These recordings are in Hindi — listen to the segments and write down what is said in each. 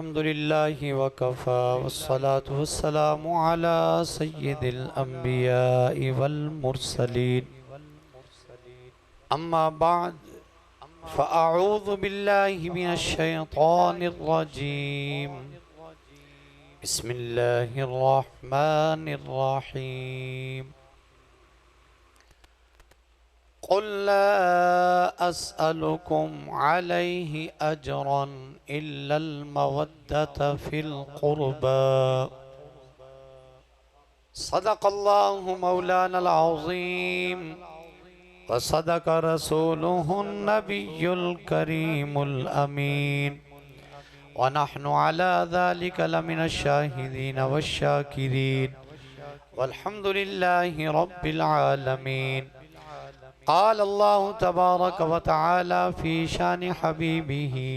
अल्हम्दुलिल्लाहि वकफ़ा वस्सलातु वस्सलामु अला सय्यिदिल अंबियाइ वल मुरसलीन अम्मा बाद फ़अऊज़ु बिल्लाहि मिनश शैतानिर रजीम बिस्मिल्लाहिर रहमानिर रहीम क़ुल ला अस्अलुकुम अलैहि अजरन इल्लल मवद्दत फिल क़ुरबा सदक़ल्लाहु मौलानल अज़ीम व सदक़ रसूलुहुन नबियुल करीमुल अमीन व नहनु अला ज़ालिका लमिनश शाहिदीन वश्शाकिरीन वल्हम्दुलिल्लाहि रब्बिल आलमीन। क़ाल अल्लाहु तबारक व तआला फ़ी शानि हबीबिही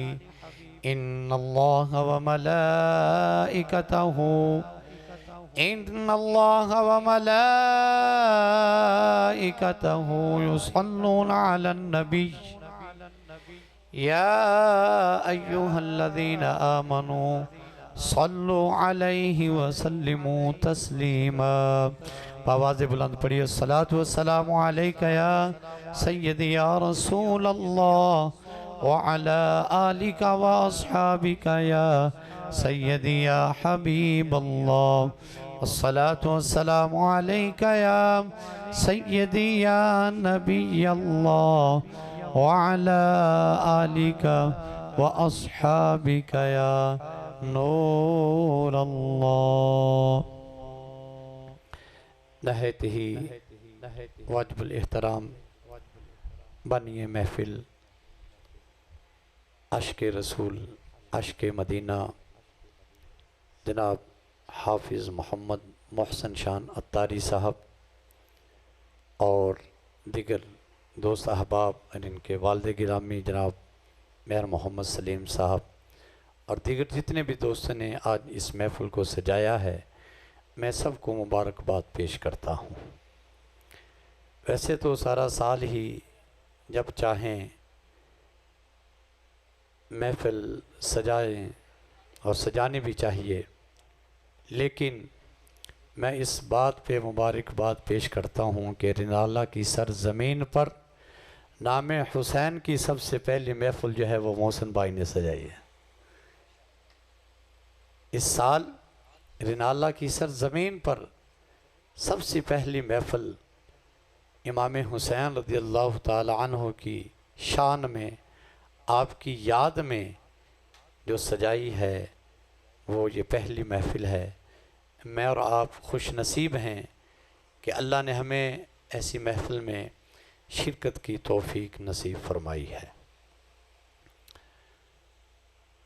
इन्नल्लाह व मलाइकतहु युसल्लूना अलन नबी या अय्युहल्लज़ीना आमनू सल्लु अलैहि व सल्लिमू तस्लीमा। आवाज़ बुलंद पढ़िए अस्सलातु वस्सलामु अलैका या सय्यदी या रसूल अल्लाह व अला आलिका व अस्हाबिका या सय्यदी या हबीब अल्लाह। अस्सलातु वस्सलामु अलैका या सय्यदी या नबी अल्लाह व अला आलिका व अस्हाबिका या नूर अल्लाह। नहायत ही वाजिबुल एहतराम बनिए महफिल आशिक़े रसूल आशिक़े मदीना जनाब हाफिज़ मोहम्मद मोहसिन शान अत्तारी साहब और दीगर दोस्त अहबाब और इनके वालिद गिरामी जनाब मेहर मोहम्मद सलीम साहब और दीगर जितने भी दोस्तों ने आज इस महफिल को सजाया है, मैं सबको मुबारकबाद पेश करता हूँ। वैसे तो सारा साल ही जब चाहें महफिल सजाएं और सजाने भी चाहिए, लेकिन मैं इस बात पे मुबारकबाद पेश करता हूँ कि रिनाला की सरज़मीन पर नाम हुसैन की सबसे पहली महफिल जो है वो मोहसिन भाई ने सजाई है। इस साल रिनाला की सरज़मीन पर सबसे पहली महफिल इमाम हुसैन रज़ियल्लाहु ताला अन्हु की शान में आपकी याद में जो सजाई है वो ये पहली महफिल है। मैं और आप खुश नसीब हैं कि अल्लाह ने हमें ऐसी महफिल में शिरकत की तौफीक नसीब फरमाई है।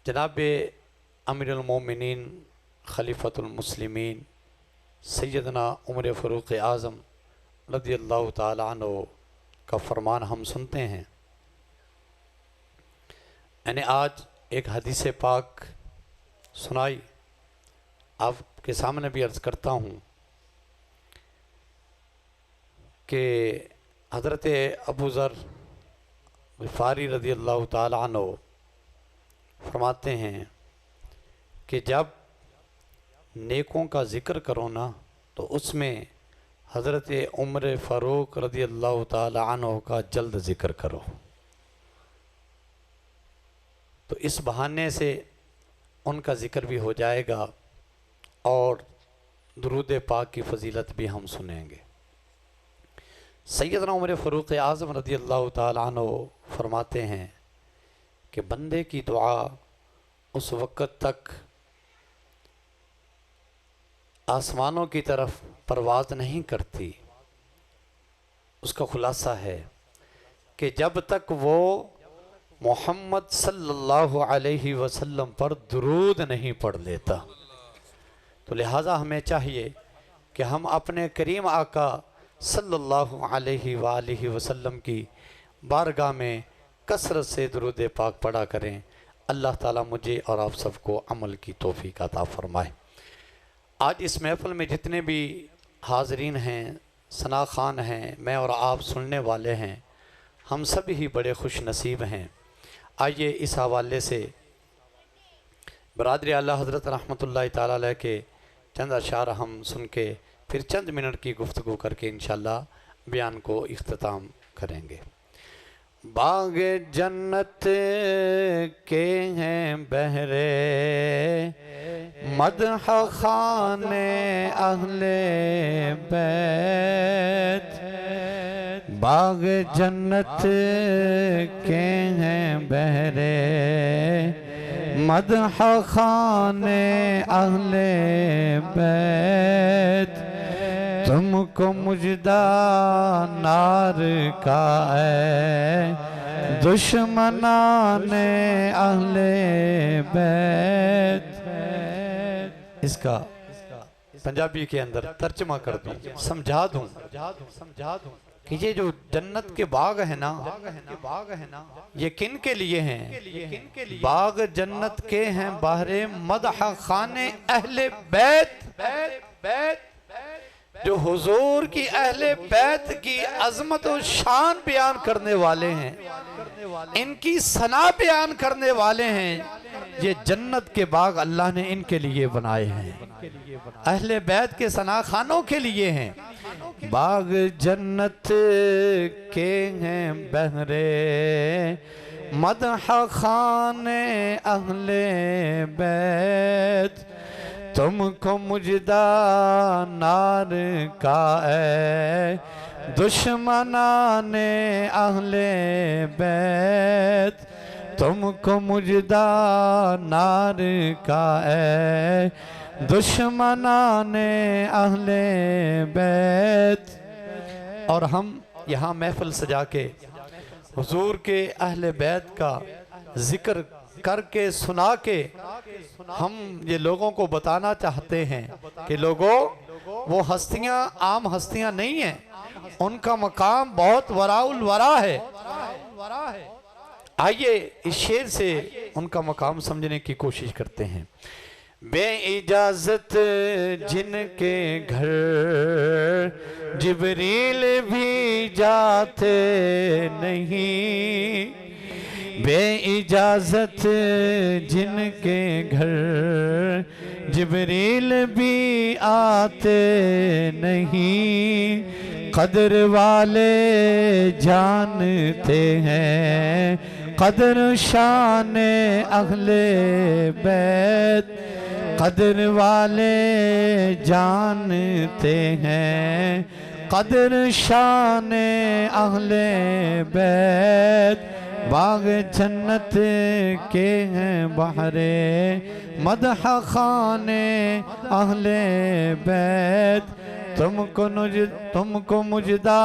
जनाब अमीरुल मोमिनीन खलीफतुल मुस्लिमीन सैयदना उमर फ़ारूक आज़म रज़ियल्लाहु ताला अन्हु का फरमान हम सुनते हैं। मैंने आज एक हदीस पाक सुनाई, आपके सामने भी अर्ज़ करता हूँ कि हज़रत अबू ज़र ग़िफ़ारी रज़ियल्लाहु ताला अन्हु फरमाते हैं कि जब नेकों का ज़िक्र करो ना तो उसमें हज़रत उमर फ़ारूक रज़ियल्लाहु ताला अन्हु का जल्द ज़िक्र करो। तो इस बहाने से उनका ज़िक्र भी हो जाएगा और दुरूद पाक की फ़जीलत भी हम सुनेंगे। सैयदना उमर फ़ारूक आज़म रज़ियल्लाहु ताला अन्हु फरमाते हैं कि बंदे की दुआ उस वक़्त तक आसमानों की तरफ परवाज़ नहीं करती, उसका खुलासा है कि जब तक वो मोहम्मद सल्लल्लाहु अलैहि वसल्लम पर दुरूद नहीं पढ़ लेता। तो लिहाजा हमें चाहिए कि हम अपने करीम आका सल्लल्लाहु अलैहि वालिहि वसल्लम की बारगाह में कसरत से दुरूद पाक पढ़ा करें। अल्लाह ताला मुझे और आप सबको अमल की तौफीक अता फरमाए। आज इस महफ़िल में जितने भी हाज़रीन हैं, सना खान हैं, मैं और आप सुनने वाले हैं, हम सभी ही बड़े खुश नसीब हैं। आइए इस हवाले से बरादरी आला हज़रत रहमतुल्लाहि ताला अलैह के चंद अशार हम सुन के फिर चंद मिनट की गुफ्तगू करके इंशाअल्लाह बयान को इख्तिताम करेंगे। बाग जन्नत के हैं बहरे मदह खाने अहले बैत, बाग जन्नत के हैं बहरे मदह खाने अहले बैत, तुमको मुजदा नार का है दुश्मनाने अहले बैत। इसका पंजाबी के अंदर तर्जमा कर दूं, समझा दूं कि ये जो जन्नत के बाग है ना, ये किन के लिए हैं? बाग जन्नत के हैं बहरे मदह खाने अहले बैत, जो हुजूर की अहले बैत की अजमत और शान बयान करने वाले हैं, इनकी सना बयान करने वाले हैं। ये जन्नत के बाग अल्लाह ने इनके लिए बनाए हैं, अहले बैत के सना खानों के लिए हैं। बाग जन्नत के हैं बहरे मदह खाने अहले बैत, तुमको मुजदा नार का है दुश्मनाने अहले बैत, तुमको मुजदा नार का है दुश्मनाने अहले बैत। और हम यहाँ महफिल सजा के हुजूर के अहले बैत का जिक्र करके सुना के हम ये लोगों को बताना चाहते हैं कि लोगों, वो हस्तियां आम हस्तियां नहीं हैं, उनका मकाम बहुत वराउल वरा है। आइए इस शेर से उनका मकाम समझने की कोशिश करते हैं। बे इजाजत जिनके घर जिब्रील भी जाते नहीं, बे इजाजत जिनके घर जिब्रील भी आते नहीं, कदर वाले जानते हैं कदर शान अहले बैत, कदर वाले जानते हैं कदर शान अहले बैत। बाग जन्नत के हैं बहरे मदह खाने अहले बैत, तुमको मुजदा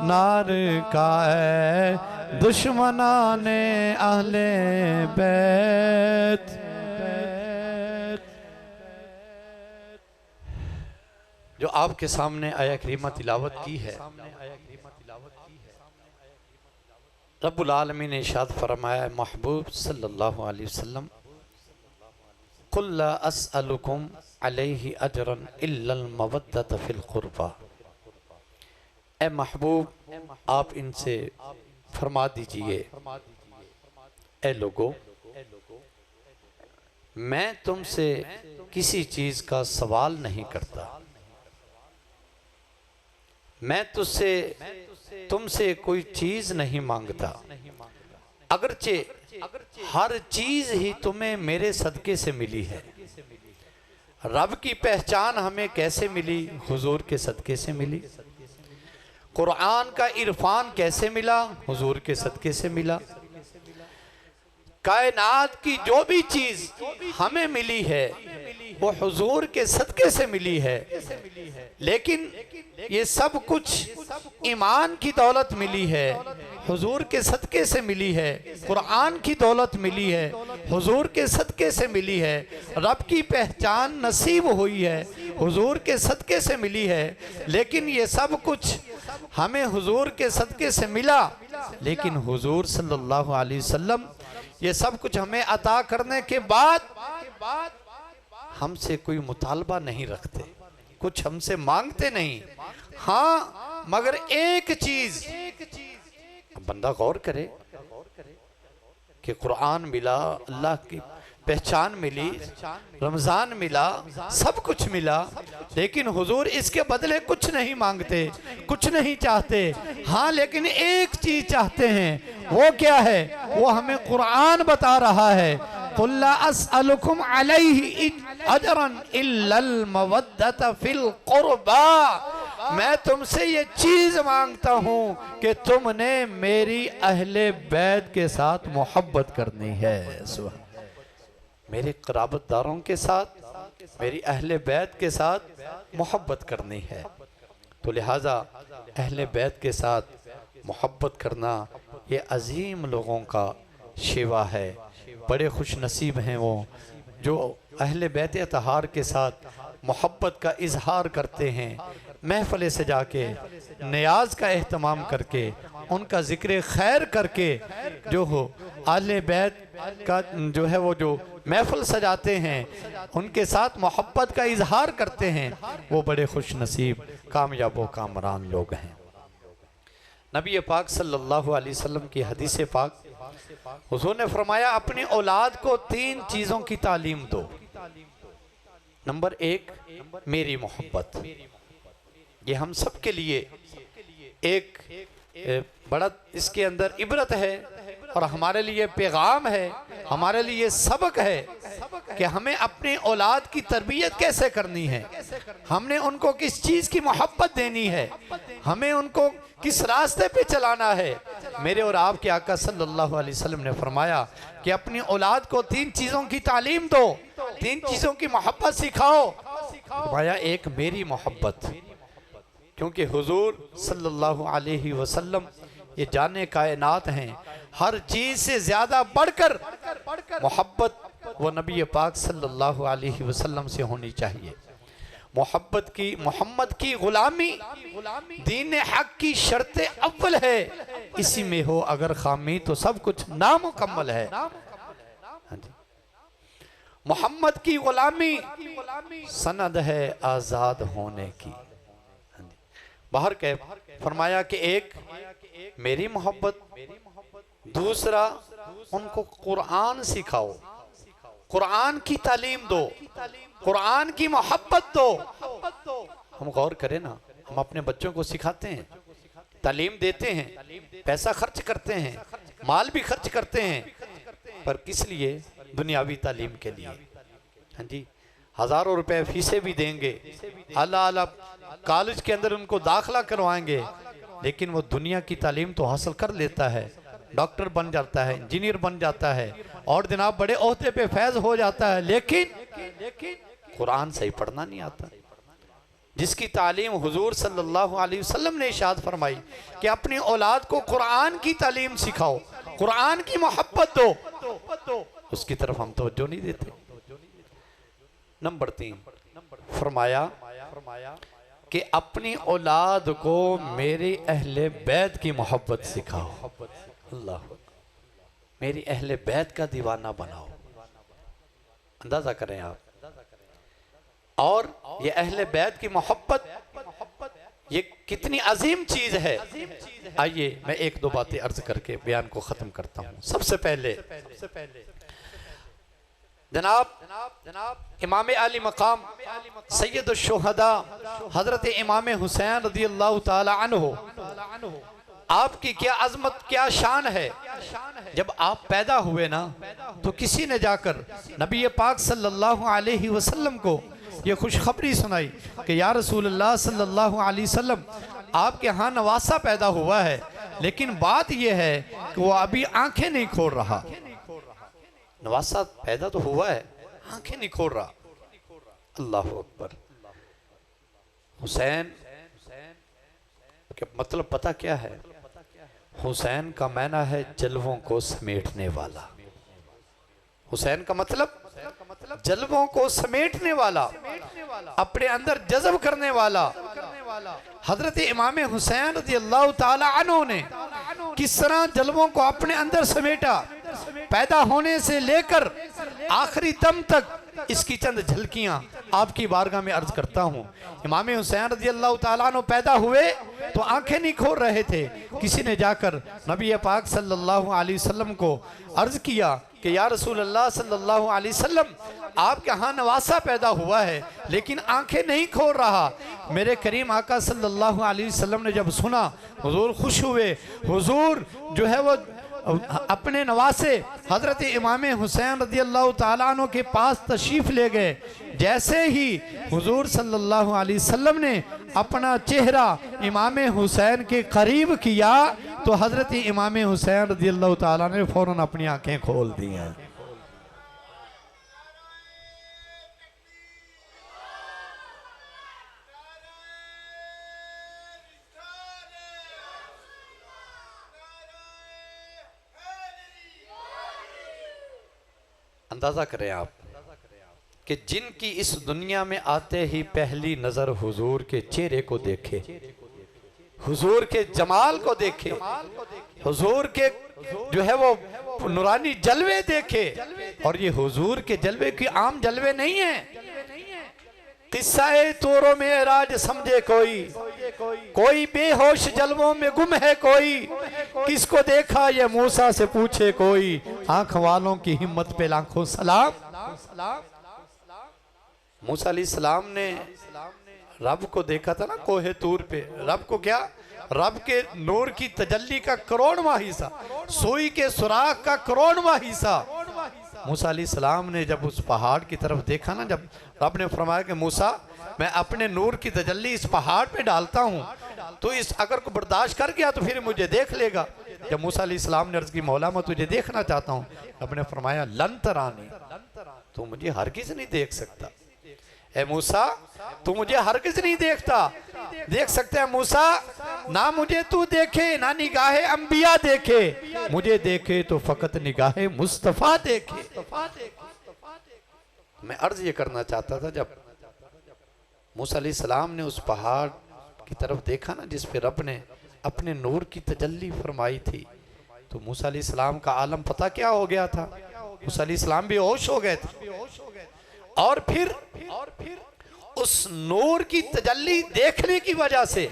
नार का है दुश्मनाने अहले बैत। जो आपके सामने आया करीमा तिलावत की है, रब्बुल आलमीन ने इरशाद फरमाया, महबूब सल्लल्लाहु अलैहि वसल्लम, कुल ला अस्अलुकुम अलैहि अजरन इल्लल मवद्दत फिल कुर्बा। ए महबूब, आप इनसे फरमा दीजिए, ए लोगो, मैं तुमसे किसी चीज का सवाल नहीं करता, मैं तुमसे कोई चीज नहीं मांगता, अगरचे हर चीज ही तुम्हें मेरे सदके से मिली है। रब की पहचान हमें कैसे मिली? हुजूर के सदके से मिली। कुरान का इरफान कैसे मिला? हुजूर के सदके से मिला। कायनात की जो भी चीज हमें मिली है वो हुजूर के सदके से मिली है। लेकिन ये सब कुछ ईमान की दौलत मिली है, हुजूर के सदके से मिली है। कुरान की दौलत मिली है, हुजूर के सदके से मिली है। रब की पहचान नसीब हुई है, हुजूर के सदके से मिली है। लेकिन ये सब कुछ हमें हुजूर के सदके से मिला, लेकिन हुजूर सल्लल्लाहु अलैहि वसल्लम ये सब कुछ हमें अता करने के बाद हमसे कोई मुतालबा नहीं रखते, कुछ हमसे मांगते नहीं। हाँ, मगर एक चीज बंदा गौर करे कि कुरान मिला, अल्लाह की पहचान मिली, रमज़ान मिला, सब कुछ मिला, लेकिन हुजूर इसके बदले कुछ नहीं मांगते, कुछ नहीं चाहते। हाँ, लेकिन एक चीज़ चाहते हैं। वो क्या है? वो हमें कुरान बता रहा है, कुल ला अस्अलुकुम अलैहि अजरन इल्लल मवद्दत फिल कुर्बा। मैं तुमसे ये चीज़ मांगता हूँ कि तुमने मेरी अहले बैत के साथ मोहब्बत करनी है। सुभान, मेरे क़राबतदारों के साथ, मेरी अहले बैत के साथ मोहब्बत करनी है। तो लिहाजा अहले बैत के साथ मोहब्बत करना ये अजीम लोगों का शिवा है। बड़े खुश नसीब हैं वो जो अहले बैत अतहार के साथ मोहब्बत का इजहार करते हैं, महफ़िल से जाके नियाज का एहतमाम करके, उनका ज़िक्र खैर करके, जो हो अहले बैत का जो है वो जो महफ़िल सजाते हैं, उनके साथ मोहब्बत का इजहार करते हैं, वो बड़े खुश नसीब कामयाब व कामरान लोग हैं। नबी पाक सल्लल्लाहु अलैहि वसल्लम की हदीस पाक, हुज़ूर ने फरमाया अपनी औलाद को 3 चीज़ों की तालीम दो। नंबर 1, मेरी मोहब्बत। ये हम सब के लिए एक बड़ा इसके अंदर इबरत है और हमारे लिए पैगाम है, हमारे लिए सबक है कि हमें अपने औलाद की तरबियत कैसे करनी है, हमने उनको किस चीज़ की मोहब्बत देनी है, हमें उनको किस रास्ते पे चलाना है। मेरे और आपके आका सल्लल्लाहु अलैहि वसल्लम ने फरमाया कि अपनी औलाद को 3 चीज़ों की तालीम दो, 3 चीज़ों की मोहब्बत सिखाओ। फरमाया, एक मेरी मोहब्बत, क्योंकि हुजूर सल्लल्लाहु अलैहि वसल्लम ये जाने कायनात हैं, हर चीज़ से ज़्यादा बढ़कर मोहब्बत वो नबी पाक सल्लल्लाहु अलैहि वसल्लम से होनी चाहिए। मोहब्बत की, मोहम्मद की गुलामी दीन हक की शर्त अव्वल है, इसी में हो अगर खामी तो सब कुछ नामुकम्मल है। मोहम्मद की गुलामी सनद है आज़ाद होने की। बाहर के फरमाया कि एक मेरी मोहब्बत, दूसरा उनको कुरान सिखाओ, कुरान की तालीम दो, कुरान की मोहब्बत दो। हम गौर करें ना, हम अपने बच्चों को सिखाते हैं, तालीम देते हैं, पैसा खर्च करते हैं, माल भी खर्च करते हैं, पर किस लिए? दुनियावी तालीम के लिए। हाँ जी, हज़ारों रुपए फीसें भी देंगे, आला कॉलेज के अंदर उनको दाखला करवाएंगे, लेकिन वो दुनिया की तालीम तो हासिल कर लेता है, डॉक्टर बन जाता है, इंजीनियर बन जाता है और जनाब बड़े ओहदे पे फैज हो जाता है, लेकिन कुरान सही पढ़ना नहीं आता। जिसकी तालीम हुजूर सल्लल्लाहु अलैहि वसल्लम ने इरशाद फरमाई कि अपनी औलाद को कुरान की तालीम सिखाओ, कुरान की मोहब्बत दो, उसकी तरफ हम तवज्जो नहीं देते। नंबर 3 फरमाया कि अपनी औलाद को मेरे अहले बैत की मोहब्बत सिखाओ। अल्लाह, मेरी अहले बैत का दीवाना बनाओ। अंदाजा करें आप, और ये अहले बैत की मोहब्बत ये कितनी अजीम चीज है। आइए मैं 1-2 बातें अर्ज करके बयान को खत्म करता हूँ। सबसे पहले जनाब इमाम आली मकाम सैयद शुहदा हजरत इमाम हुसैन रज़ियल्लाहु ताला अन्हु, आपकी क्या अजमत, क्या शान है। जब आप पैदा हुए ना, तो किसी ने जाकर नबी पाक सल्लल्लाहु अलैहि वसल्लम को ये खुशखबरी सुनाई कि या रसूलल्लाह सल्लल्लाहु अलैहि वसल्लम, आपके यहाँ नवासा पैदा हुआ है, लेकिन बात यह है कि वो अभी आंखें नहीं खोल रहा। नवासा पैदा तो हुआ है, आंखें नहीं खोल रहा। अल्लाह अकबर। हुसैन मतलब पता क्या है? हुसैन का मायना है जलवों को समेटने वाला। हुसैन का मतलब जलवों को समेटने वाला, अपने अंदर जज़ब करने वाला। हजरत इमाम हुसैन रज़ियल्लाहु ताला अन्हु ने किस तरह जलवों को अपने अंदर समेटा, पैदा होने से लेकर आखिरी दम तक इसकी चंद झलकियां आपकी बारगाह में अर्ज करता हूं। इमाम हुसैन रज़ी अल्लाह ताला अन्हु पैदा हुए तो आंखें नहीं खोल रहे थे। किसी ने जाकर नबी पाक सल्लल्लाहु अलैहि वसल्लम को अर्ज किया कि या रसूल अल्लाह सल्लल्लाहु अलैहि वसल्लम, आपके यहाँ नवासा पैदा हुआ है लेकिन आंखें नहीं खोल रहा। मेरे करीम आका सल्लल्लाहु अलैहि वसल्लम ने जब सुना, हुजूर खुश हुए। हुजूर जो है वो अपने नवासे हजरत इमाम हुसैन रज़ी अल्लाह ताला अन्हु के पास तशरीफ ले गए। जैसे ही हुजूर सल्लल्लाहु अलैहि वसल्लम ने अपना चेहरा इमाम हुसैन के करीब किया तो हजरत इमाम हुसैन रज़ी अल्लाह ताला ने फौरन अपनी आंखें खोल दी हैं। अंदाजा करें आप कि जिनकी इस दुनिया में आते ही पहली नजर हुजूर के चेहरे को देखे, हुजूर के जमाल को देखे, हुजूर के जो है वो नूरानी जलवे देखे, और ये हुजूर के जलवे की आम जलवे नहीं है। किस्सा-ए तूरो में राज समझे कोई बेहोश जलवों में गुम है कोई, किसको देखा ये मूसा से पूछे कोई, आंख वालों की हिम्मत पे लाखों सलाम। मूसा अलैहिस्सलाम ने रब को देखा था ना कोहे तूर पे। रब को क्या? रब के नूर की तजल्ली का करोड़वां हिस्सा, सुई के सुराख का करोड़वां हिस्सा। मूसा अलैहिस्सलाम ने जब उस पहाड़ की तरफ देखा ना, जब रब ने फरमाया कि मूसा मैं अपने नूर की तजल्ली इस पहाड़ पे डालता हूँ, तो इस अगर को बर्दाश्त कर गया तो फिर मुझे देख लेगा। जब मूसा अलैहिस्सलाम ने अर्ज की मौला मैं तुझे देखना चाहता हूँ, रब ने फरमाया लन तरानी, तू मुझे हरगिज़ नहीं देख सकता। ए मूसा तू मुझे हरगिज़ नहीं देख सकता है मूसा, ना मुझे तू देखे ना निगाहे अंबिया देखे, मुझे देखे तो फकत निगाहे मुस्तफा देखे। मैं अर्ज ये करना चाहता था, जब मूसा अलैहिस्सलाम ने उस पहाड़ की तरफ देखा ना जिस पे रब ने अपने नूर की तजल्ली फरमाई थी, तो मूसा अलैहिस्सलाम का आलम पता क्या हो गया था? मूसा अलैहिस्सलाम बेहोश हो गए थे। और फिर उस नूर की तजल्ली देखने की वजह से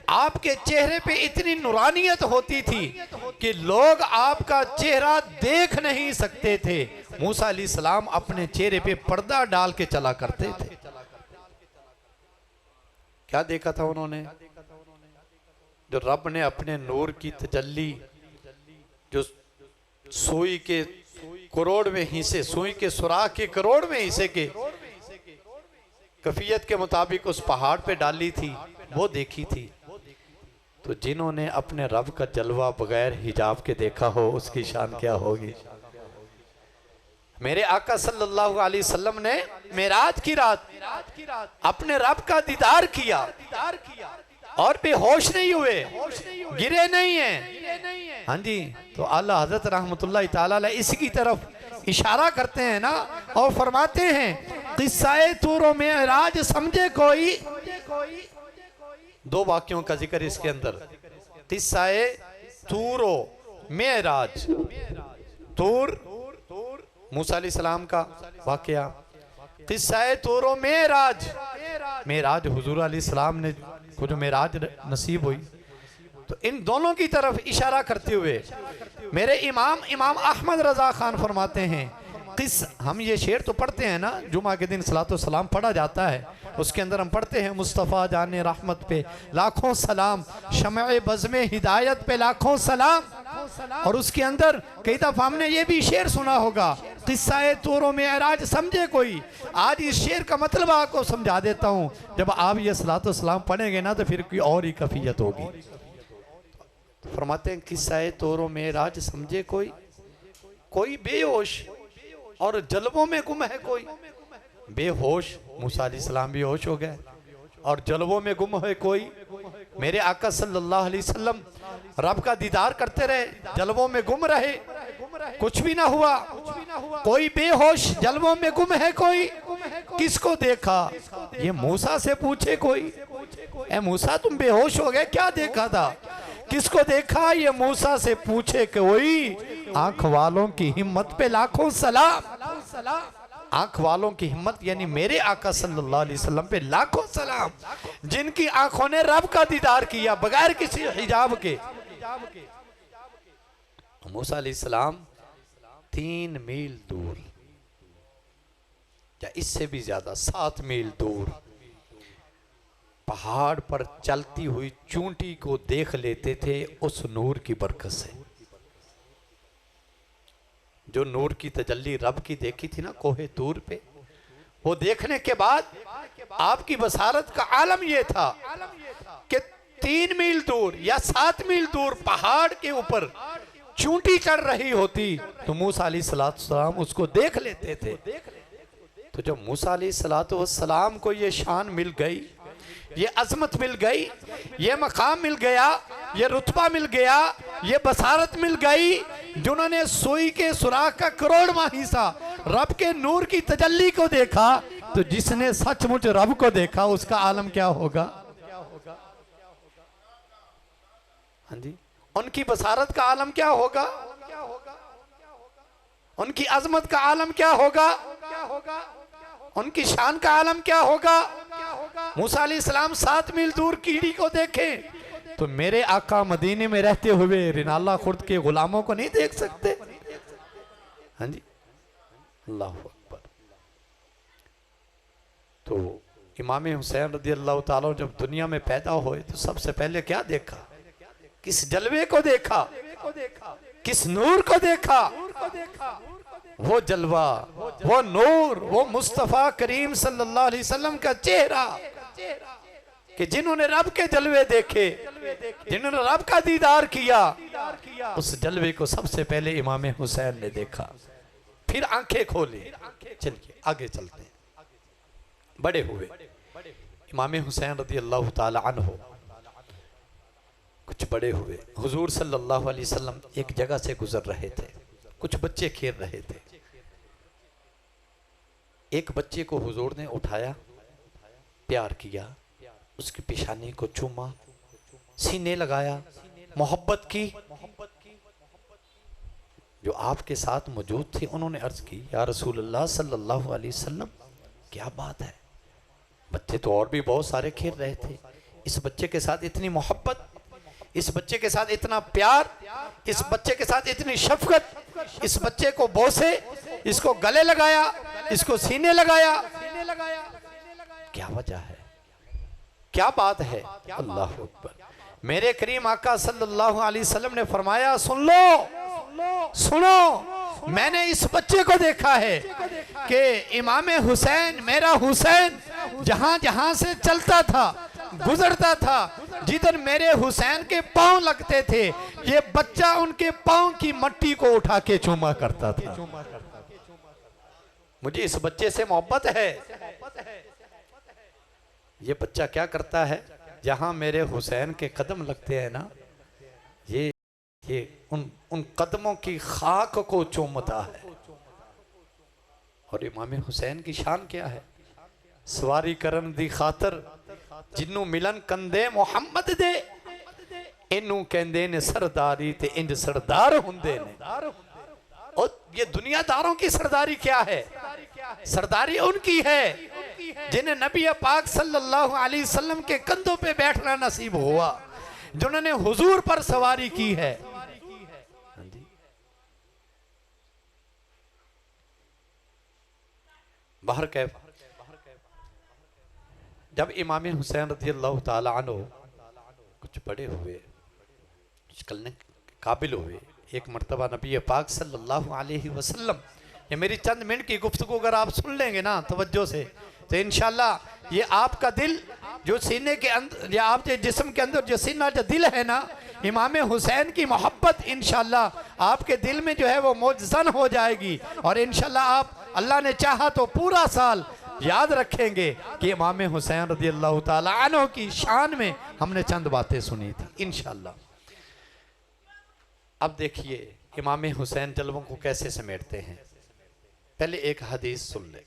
आपके चेहरे पे इतनी नूरानियत होती थी कि लोग आपका चेहरा देख नहीं सकते थे। मूसा अलैहिस्सलाम अपने चेहरे पे पर्दा डाल के चला करते थे। क्या देखा था उन्होंने? जो रब ने अपने नूर की तजल्ली, जो सुई के करोड़वें हिस्से, सुई के सुराख के करोड़वें हिस्से के कफियत के मुताबिक उस पहाड़ पे डाली थी, वो देखी थी। तो जिन्होंने अपने रब का जलवा बगैर हिजाब के देखा हो उसकी शान क्या होगी। मेरे आका सल्लल्लाहु अलैहि वसल्लम ने मेराज की रात अपने रब का दीदार किया और बेहोश नहीं हुए, गिरे नहीं हैं। हाँ जी, तो आला हजरत रहमतुल्लाह ताला अलैह इसकी तरफ इशारा करते हैं ना और फरमाते हैं किस्सा-ए तूरो में राज समझे कोई। दो वाक्यों का जिक्र इसके अंदर, किस्सा-ए तूरो में राज, तूर मूसा अलैहिस्सलाम का वाकया, किस्सा-ए तूरो में राज हुजूर अलैहिस्सलाम ने को जो मेराज नसीब हुई, तो इन दोनों की तरफ इशारा करते हुए मेरे इमाम अहमद रजा खान फरमाते हैं, हम ये शेर तो पढ़ते हैं ना जुमा के दिन सलातो सलाम पढ़ा जाता है, उसके अंदर हम पढ़ते हैं मुस्तफ़ा जाने रहमत पे लाखों सलाम, शम्ए बज़्मे हिदायत पे लाखों सलाम। और उसके अंदर कई दफा हमने ये भी शेर सुना होगा, किस्सा-ए तूरो मेराज समझे कोई। आज इस शेर का मतलब आपको समझा देता हूँ, जब आप ये सलातो सलाम पढ़ेंगे ना तो फिर कोई और ही कफियत होगी। फरमाते हैं किस्सा-ए तूरो मेराज समझे कोई बेहोश और जलवों में गुम है कोई। बेहोश मूसा अलैहिस्सलाम बेहोश हो गए और जलवों में गुम है कोई। मेरे आका सल्लल्लाहु अलैहि वसल्लम रब का दीदार करते रहे, जलवों में गुम रहे, कुछ भी ना हुआ। कोई बेहोश जलवों में गुम है कोई, किसको देखा ये मूसा से पूछे कोई। ए मूसा तुम बेहोश हो गए, क्या देखा था? किसको देखा ये मूसा से पूछे कोई, आंख वालों की हिम्मत पे लाखों सलाम। आंख वालों की हिम्मत यानी मेरे आका सल्लल्लाहु अलैहि वसल्लम पे लाखों सलाम, जिनकी आंखों ने रब का दीदार किया बगैर किसी हिजाब के। मूसा अलैहिस्सलाम 3 मील दूर या इससे भी ज्यादा 7 मील दूर पहाड़ पर चलती हुई चूंटी को देख लेते थे उस नूर की बरकत से। जो नूर की तजल्ली रब की देखी थी ना कोहे तूर पे, वो देखने के बाद आपकी बसारत का आलम यह था कि 3 मील दूर या 7 मील दूर पहाड़ के ऊपर चूंटी चढ़ रही होती तो मूसा अलैहिस्सलाम उसको देख लेते थे। तो जब मूसा अलैहिस्सलाम को ये शान मिल गई, ये अजमत मिल गई, ये मकाम मिल गया, ये रुतबा मिल गया, ये बसारत मिल गई, जिन्होंने सुई के सुराख का करोड़वां हिस्सा रब के नूर की तजल्ली को देखा, तो जिसने सचमुच रब को देखा उसका आलम क्या होगा? हाँ जी, उनकी बसारत का आलम क्या होगा? उनकी अजमत का आलम क्या होगा? उनकी शान का आलम क्या होगा? मूसा अलैहिस्सलाम 7 मील दूर कीड़ी को देखे तो मेरे आका मदीने में रहते हुए रिनाला खुर्द के गुलामों को नहीं देख सकते? हाँ जी, अल्लाह अकबर। तो इमाम हुसैन रज़ी अल्लाह ताला जब दुनिया में पैदा हुए तो सबसे पहले क्या देखा? किस जलवे को देखा? किस नूर को देखा? वो जलवा, वो नूर, वो मुस्तफा करीम सल्लल्लाहु अलैहि वसल्लम का चेहरा कि जिन्होंने रब के जलवे देखे, जिन्होंने रब का दीदार किया, उस जलवे को सबसे पहले इमाम हुसैन ने देखा, फिर आंखें खोली। चलिए आगे चलते हैं। बड़े हुए इमाम हुसैन रज़ी अल्लाह ताला अन्हु कुछ बड़े हुए। हुजूर सल्लल्लाहु अलैहि वसल्लम एक जगह से गुजर रहे थे, कुछ बच्चे खेल रहे थे। एक बच्चे को हुजूर ने उठाया, प्यार किया, उसकी पेशानी को चूमा, सीने लगाया, मोहब्बत की। जो आपके साथ मौजूद थे उन्होंने अर्ज की, या रसूलुल्लाह सल्लल्लाहु अलैहि वसल्लम क्या बात है, बच्चे तो और भी बहुत सारे खेल रहे थे, इस बच्चे के साथ इतनी मोहब्बत, इस बच्चे के साथ इतना प्यार, इस बच्चे के साथ इतनी शफकत, इस बच्चे को बोसे, इसको गले लगाया, इसको सीने लगाया, क्या वजह है? क्या बात है? अल्लाह अकबर। मेरे करीम आका सल्लल्लाहु अलैहि वसल्लम ने फरमाया, सुन लो, सुनो, मैंने इस बच्चे को देखा है कि इमाम हुसैन, मेरा हुसैन जहां जहां से चलता था, गुजरता था, जिधर मेरे हुसैन के पांव लगते थे, ये बच्चा उनके पांव की मट्टी को उठा के चूमा करता था। मुझे इस बच्चे से मोहब्बत है। ये बच्चा क्या करता है? जहां मेरे हुसैन के कदम लगते हैं ना, ये उन कदमों की खाक को चूमता है। और इमाम हुसैन की शान क्या है? सवारी करन दी खातर जिन्नू मिलन कंदे मोहम्मद दे, इनू कहंदे ने सरदारी ते इंज सरदार हुंदे ने। और ये दुनियादारों की सरदारी क्या है? सरदारी उनकी है जिन्हें नबी पाक सल्लल्लाहु अलैहि वसल्लम के कंधों पे बैठना नसीब हुआ, जिन्होंने हुजूर पर सवारी की है। बाहर कैफ जब इमाम हुसैन रज़ी अल्लाह ताला अन्हु कुछ बड़े हुए, निकलने काबिल हुए, एक मर्तबा नबी पाक सल्लल्लाहु अलैहि वसल्लम, ये मेरी चंद मिनट की गुफ्तगू अगर आप सुन लेंगे ना तवज्जो से, तो इंशाल्लाह ये आपका दिल जो सीने के अंदर या आपके जिस्म के अंदर जो सीना जो दिल है ना, इमाम हुसैन की मोहब्बत इंशाल्लाह आपके दिल में जो है वो मौजज़न हो जाएगी। और इंशाल्लाह आप, अल्लाह ने चाहा तो पूरा साल याद रखेंगे कि इमाम हुसैन रज़ी अल्लाह ताला अन्हु की शान में हमने चंद बातें सुनी थी इंशाल्लाह। अब देखिए इमाम हुसैन जलवों को कैसे समेटते हैं। पहले एक हदीस सुन ले।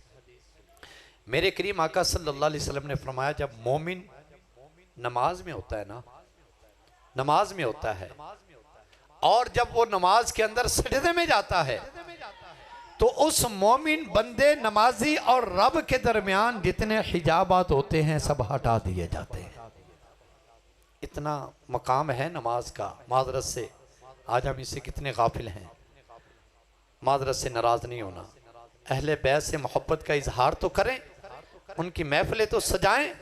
मेरे करीम आका सल्लल्लाहु अलैहि वसल्लम ने फरमाया, जब मोमिन नमाज में होता है ना, नमाज में होता है, और जब वो नमाज के अंदर सजदे में जाता है तो उस मोमिन बंदे नमाजी और रब के दरमियान जितने हिजाबात होते हैं सब हटा दिए जाते हैं। इतना मकाम है नमाज का। माजरत से आज हम इससे कितने गाफिल हैं। माजरत से नाराज नहीं होना, अहले बैत से मोहब्बत का इजहार तो करें, उनकी महफिलें तो सजाएं,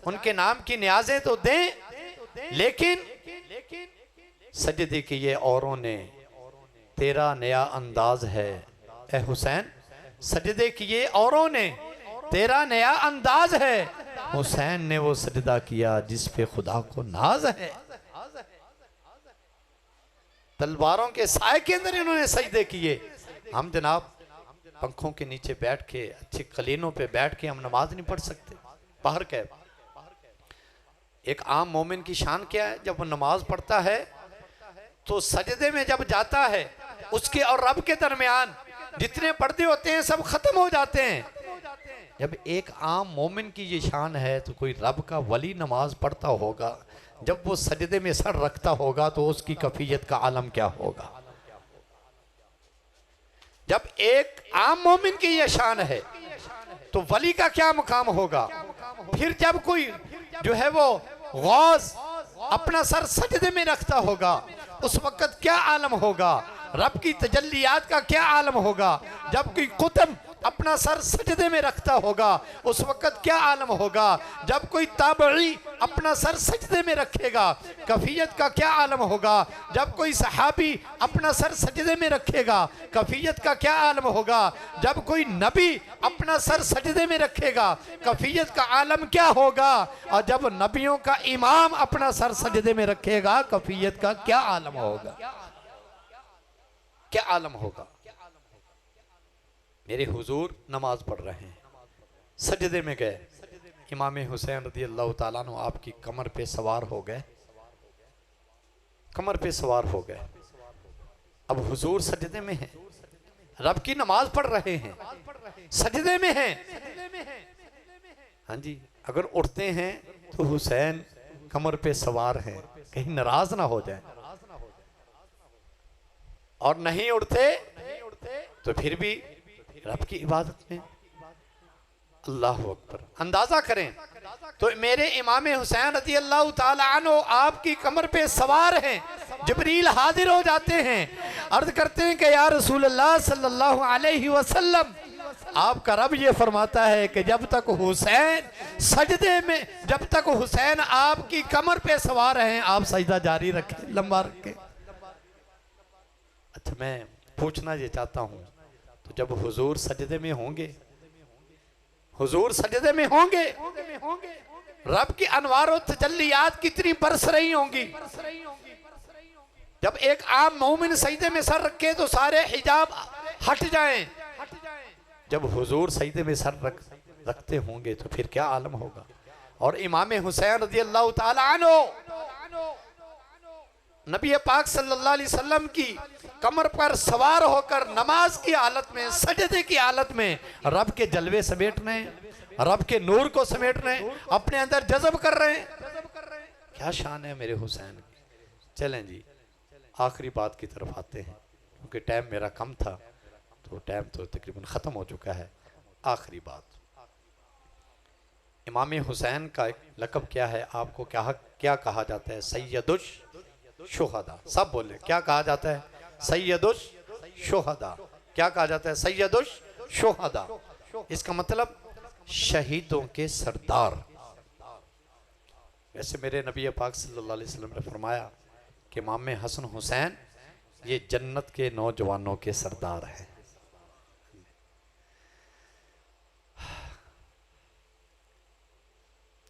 उनके नाम की न्याजें तो दें, लेकिन सजदे किए औरों ने तेरा नया अंदाज है ए हुसैन। सजदे किए औरों ने तेरा नया अंदाज है, हुसैन ने वो सजदा किया जिस पे खुदा को नाज है। तलवारों के साए के अंदर इन्होंने सजदे किए। हम जनाब पंखों के नीचे बैठ के, अच्छे कलीनों पे बैठ के हम नमाज नहीं पढ़ सकते। बाहर क्या है? एक आम मोमिन की शान क्या है? जब वो नमाज पढ़ता है तो सजदे में जब जाता है उसके और रब के दरमियान जितने पर्दे होते हैं सब खत्म हो जाते हैं। जब एक आम मोमिन की ये शान है तो कोई रब का वली नमाज पढ़ता होगा, जब वो सजदे में सर रखता होगा तो उसकी कैफियत का आलम क्या होगा। जब एक आम मोमिन की ये शान है तो वली का क्या मुकाम होगा। फिर जब कोई जो है वो गौस अपना सर सजदे में रखता होगा उस वक्त क्या आलम होगा। रब की तजल्लियात का क्या आलम होगा। जब कोई कुतुब अपना सर सजदे में रखता होगा उस वक्त क्या आलम होगा। जब कोई ताबई अपना सर सजदे में रखेगा कैफियत का क्या आलम होगा। जब कोई सहाबी अपना सर सजदे में रखेगा कैफियत का क्या आलम होगा। जब कोई नबी अपना सर सजदे में रखेगा कैफियत का आलम क्या होगा। और जब नबियों का इमाम अपना सर सजदे में रखेगा कैफियत का क्या आलम होगा, क्या आलम होगा। मेरे हुजूर नमाज पढ़ रहे हैं, सजदे में गए, इमाम हुसैन रज़ी अल्लाह ताला अन्हु आपकी कमर पे सवार हो गए, कमर पे सवार हो गए। अब हुजूर सजदे में हैं, रब की नमाज पढ़ रहे हैं, सजदे में हैं। हाँ जी, अगर उठते हैं तो हुसैन कमर पे सवार हैं, कहीं नाराज ना हो जाए, और नहीं उठते तो फिर भी रब की इबादत में। अल्लाह अकबर। अंदाजा करें तो मेरे इमाम हुसैन रज़ी अल्लाह ताला अन्हु आपकी कमर पे सवार हैं, जिब्रील हाजिर हो जाते हैं, अर्ज करते हैं कि या रसूल अल्लाह सल्लल्लाहु अलैहि वसल्लम, आपका रब ये फरमाता है कि जब तक हुसैन सजदे में, जब तक हुसैन आपकी कमर पे सवार हैं आप सजदा जारी रखें, लंबा रखें। अच्छा, मैं पूछना ये चाहता हूँ, तो जब हुजूर सजदे में होंगे, हुजूर सजदे में होंगे, रब की अनवार और तजल्लियात कितनी बरस रही होंगी। जब एक आम मोमिन सजदे में सर रखे तो सारे हिजाब हट जाएं, जब हुजूर सजदे में सर रखते होंगे तो फिर क्या आलम होगा। और इमाम हुसैन रज़ी अल्लाह ताला अन्हु नबी पाक सल्लल्लाहु अलैहि वसल्लम की कमर पर सवार होकर नमाज की हालत में, सजदे की हालत में रब के जलवे समेट रहे हैं, रब के नूर को समेट रहे हैं, अपने अंदर जज़ब कर रहे हैं। क्या शान है मेरे हुसैन की। चलें जी, आखिरी बात की तरफ आते हैं, क्योंकि टाइम मेरा कम था तो टाइम तो तकरीबन ख़त्म हो चुका है। आखिरी बात, इमाम हुसैन का एक लक़ब क्या है, आपको क्या कहा जाता है? सैयदुश शुहदा। सब बोले, क्या कहा जाता है? सैयदुश शुहदा। क्या कहा जाता है? सैयदुश शुहदा। इसका मतलब शहीदों के सरदार। वैसे मेरे नबी पाक सल्लल्लाहु अलैहि वसल्लम ने फरमाया कि इमाम हसन हुसैन ये जन्नत के नौजवानों के सरदार हैं।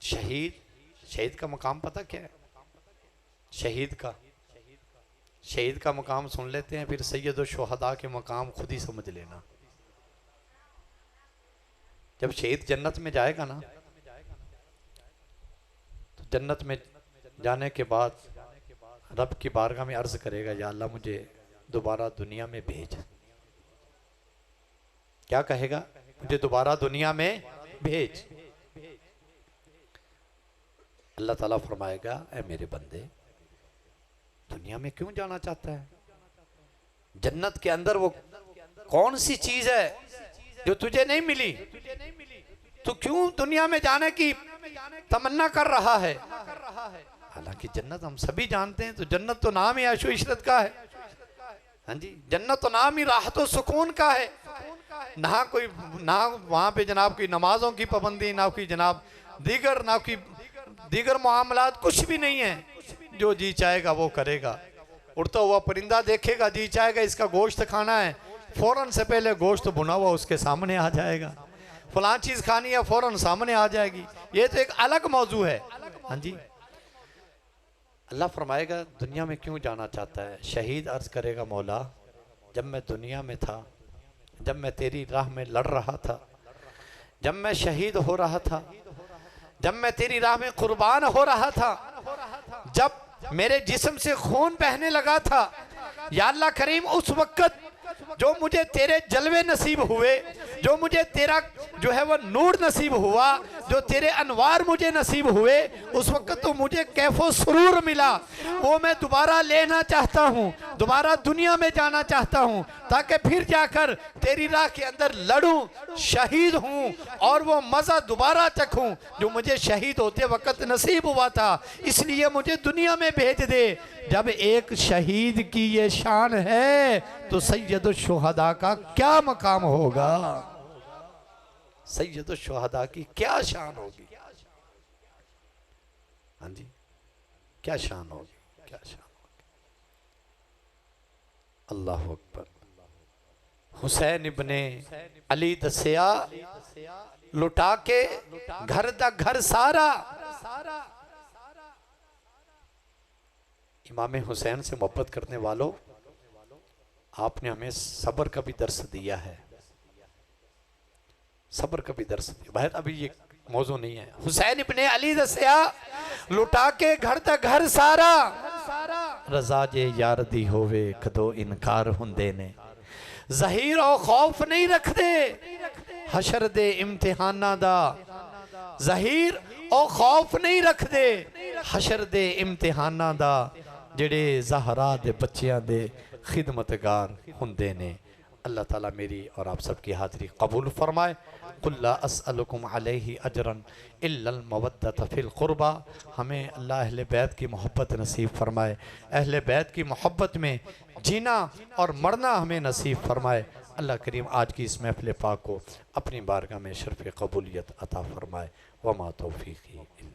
शहीद का मकाम पता क्या है? शहीद का मकाम सुन लेते हैं, फिर सैयद और शुहदा के मकाम खुद ही समझ लेना। जब शहीद जन्नत में जाएगा ना, तो जन्नत में जाने के बाद रब की बारगाह में अर्ज करेगा, या अल्लाह मुझे दोबारा दुनिया में भेज। क्या कहेगा? मुझे दोबारा दुनिया में भेज। अल्लाह ताला फरमाएगा, ऐ मेरे बंदे, दुनिया में क्यों जाना चाहता है? जन्नत के अंदर वो कौन सी चीज है जो तुझे नहीं मिली? तू क्यों दुनिया में जाने की तमन्ना कर रहा है? हालांकि जन्नत हम सभी जानते हैं, तो जन्नत तो नाम ही ऐशो इशरत का है। हाँ जी, जन्नत तो नाम ही राहत और सुकून का है। ना कोई, ना वहाँ पे जनाब कोई नमाजों की पाबंदी, ना कोई जनाब दीगर मामलात, कुछ भी नहीं है। जो जी चाहेगा वो करेगा। उड़ता हुआ परिंदा देखेगा, जी चाहेगा इसका गोश्त खाना है, फौरन से पहले गोश्त भुना हुआ उसके सामने आ जाएगा। फलां चीज़ खानी है, फौरन सामने आ जाएगी। ये तो एक अलग मौजू है। हाँ जी, अल्लाह फरमाएगा दुनिया में क्यों जाना चाहता है? शहीद अर्ज करेगा, मौला जब मैं दुनिया में था, जब मैं तेरी राह में लड़ रहा था, जब मैं शहीद हो रहा था, जब मैं तेरी राह में कुर्बान हो रहा था, जब मेरे जिस्म से खून बहने लगा था, या अल्लाह करीम उस वक्त जो मुझे तेरे जलवे नसीब हुए, जो मुझे तेरा जो है वो नूर नसीब हुआ, जो तेरे अनवार मुझे नसीब हुए, उस वक्त तो मुझे कैफो सुरूर मिला। वो मैं दोबारा लेना चाहता हूँ, दोबारा दुनिया में जाना चाहता हूँ, ताकि फिर जाकर तेरी राह के अंदर लड़ूं, शहीद हूँ, और वो मज़ा दोबारा चखूँ जो मुझे शहीद होते वक्त नसीब हुआ था। इसलिए मुझे दुनिया में भेज दे। जब एक शहीद की ये शान है तो सैयद शुहदा का क्या मकाम होगा? सैयद शुहदा की क्या शान होगी? हाँ जी, क्या शान होगी, क्या शान होगी। अल्लाह अकबर। हुसैन इब्ने अली दसिया, लुटा के घर दा घर सारा। इमाम हुसैन से मोहब्बत करने वालों, आपने हमें सब्र का भी दर्स दिया है, सब्र का भी दर्स दिया। भाई अभी ये मौजू नहीं है। हुसैन इब्ने अली दसिया, लुटा के घर दा घर सारा, रजा जे यार दी होवे कदो इनकार हुंदे ने, ज़हीर और खौफ नहीं रखदे हशर दे इम्तिहाना दा, ज़हीर और खौफ नहीं रखदे हशर दे इम्तिहाना दा, जेड़े ज़हरा दे बच्चियां दे खिदमतगार हुंदे ने। अल्लाह ताला मेरी और आप सबकी हाज़री कबूल फरमाए। कुल ला अस्अलुकुम अलैहि अजरन इल्लल मवद्दत फिल कुर्बा। हमें अल्लाह अहले बैत की मोहब्बत नसीब फरमाए, अहले बैत की मोहब्बत में जीना और मरना हमें नसीब फरमाए। अल्लाह करीम आज की इस महफ़िल पाक को अपनी बारगाह में शर्फ़ कबूलियत अता फरमाए। वमा तौफ़ीक़ी इल्ला